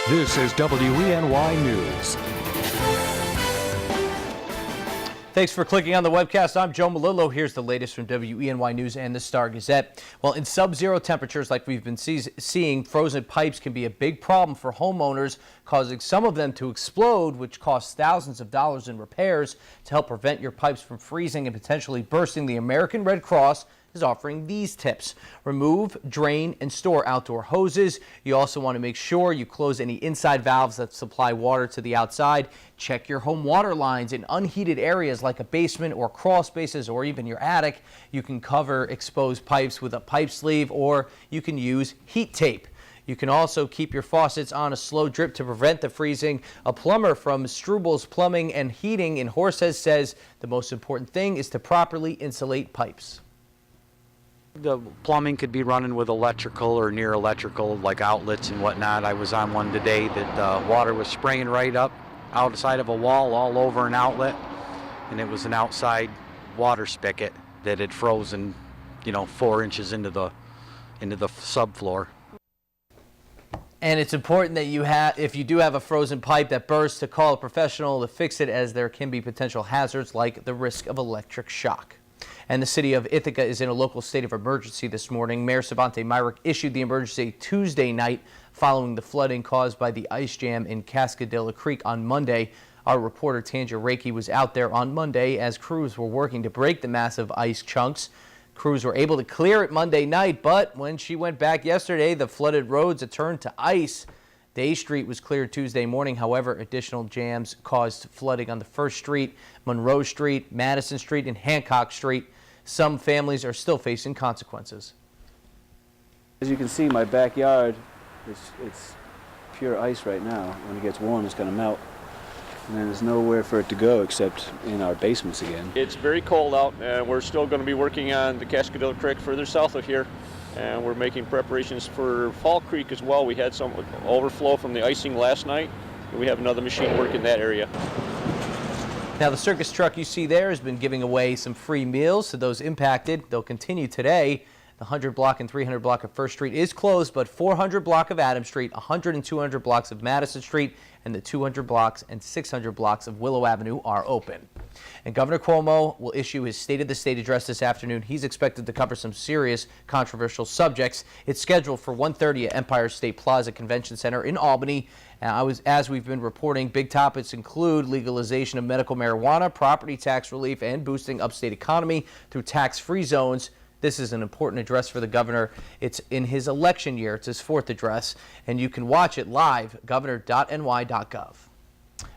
This is WENY News. Thanks for clicking on the webcast. I'm Joe Malillo. Here's the latest from WENY News and the Star-Gazette. Well, in sub-zero temperatures like we've been seeing, frozen pipes can be a big problem for homeowners, causing some of them to explode, which costs thousands of dollars in repairs. To help prevent your pipes from freezing and potentially bursting, the American Red Cross is offering these tips. Remove, drain, and store outdoor hoses. You also want to make sure you close any inside valves that supply water to the outside. Check your home water lines in unheated areas like a basement or crawl spaces or even your attic. You can cover exposed pipes with a pipe sleeve, or you can use heat tape. You can also keep your faucets on a slow drip to prevent the freezing. A plumber from Strubles Plumbing and Heating in Horses says the most important thing is to properly insulate pipes. The plumbing could be running with electrical or near electrical, like outlets and whatnot. I was on one today that water was spraying right up outside of a wall all over an outlet, and it was an outside water spigot that had frozen, 4 inches into the subfloor. And it's important that if you do have a frozen pipe that bursts, to call a professional to fix it, as there can be potential hazards like the risk of electric shock. And the city of Ithaca is in a local state of emergency this morning. Mayor Savante Myrick issued the emergency Tuesday night following the flooding caused by the ice jam in Cascadilla Creek on Monday. Our reporter Tanja Reiki was out there on Monday as crews were working to break the massive ice chunks. Crews were able to clear it Monday night, but when she went back yesterday, the flooded roads had turned to ice. Day Street was cleared Tuesday morning. However, additional jams caused flooding on the 1st Street, Monroe Street, Madison Street, and Hancock Street. Some families are still facing consequences. As you can see, my backyard, it's pure ice right now. When it gets warm, it's going to melt. And then there's nowhere for it to go except in our basements again. It's very cold out, and we're still going to be working on the Cascadilla Creek further south of here. And we're making preparations for Fall Creek as well. We had some overflow from the icing last night, and we have another machine working that area. Now, the circus truck you see there has been giving away some free meals to those impacted. They'll continue today. The 100 block and 300 block of 1st Street is closed, but 400 block of Adams Street, 100 and 200 blocks of Madison Street, and the 200 blocks and 600 blocks of Willow Avenue are open. And Governor Cuomo will issue his State of the State address this afternoon. He's expected to cover some serious controversial subjects. It's scheduled for 1:30 at Empire State Plaza Convention Center in Albany. As we've been reporting, big topics include legalization of medical marijuana, property tax relief, and boosting upstate economy through tax-free zones. This is an important address for the governor. It's in his election year. It's his 4th address, and you can watch it live, governor.ny.gov.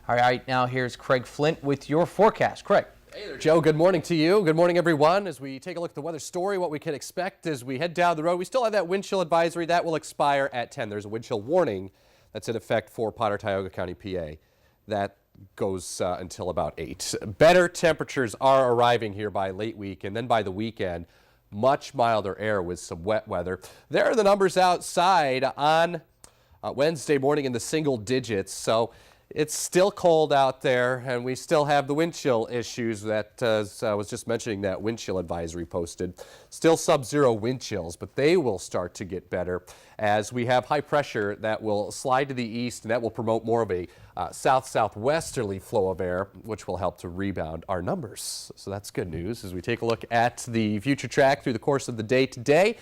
All right, now here's Craig Flint with your forecast. Craig. Hey there, Joe. Good morning to you. Good morning, everyone. As we take a look at the weather story, what we can expect as we head down the road, we still have that wind chill advisory. That will expire at 10. There's a wind chill warning that's in effect for Potter, Tioga County, PA. That goes until about 8. Better temperatures are arriving here by late week, and then by the weekend, much milder air with some wet weather. There are the numbers outside on Wednesday morning in the single digits, so it's still cold out there, and we still have the wind chill issues that I was just mentioning, that wind chill advisory posted. Still sub-zero wind chills, but they will start to get better as we have high pressure that will slide to the east, and that will promote more of a south-southwesterly flow of air, which will help to rebound our numbers. So that's good news. As we take a look at the future track through the course of the day today,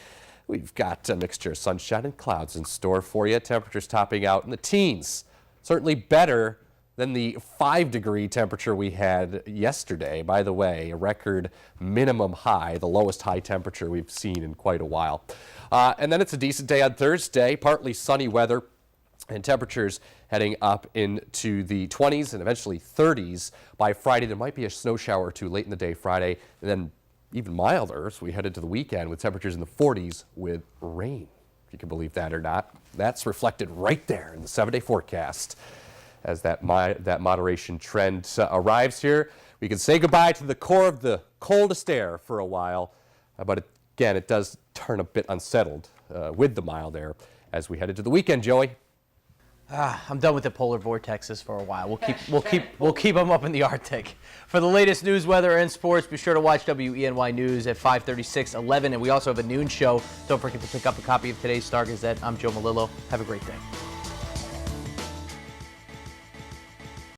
we've got a mixture of sunshine and clouds in store for you. Temperatures topping out in the teens. Certainly better than the 5-degree temperature we had yesterday. By the way, a record minimum high, the lowest high temperature we've seen in quite a while. And then it's a decent day on Thursday, partly sunny weather, and temperatures heading up into the 20s and eventually 30s. By Friday, there might be a snow shower or two late in the day Friday, and then even milder as we head into the weekend with temperatures in the 40s with rain. If you can believe that or not. That's reflected right there in the 7-day forecast. As that moderation trend arrives here, we can say goodbye to the core of the coldest air for a while, but again, it does turn a bit unsettled with the mild air as we head into the weekend, Joey. I'm done with the polar vortexes for a while. We'll keep them up in the Arctic. For the latest news, weather, and sports, be sure to watch WENY News at 5:36, 11, and we also have a noon show. Don't forget to pick up a copy of today's Star-Gazette. I'm Joe Malillo. Have a great day.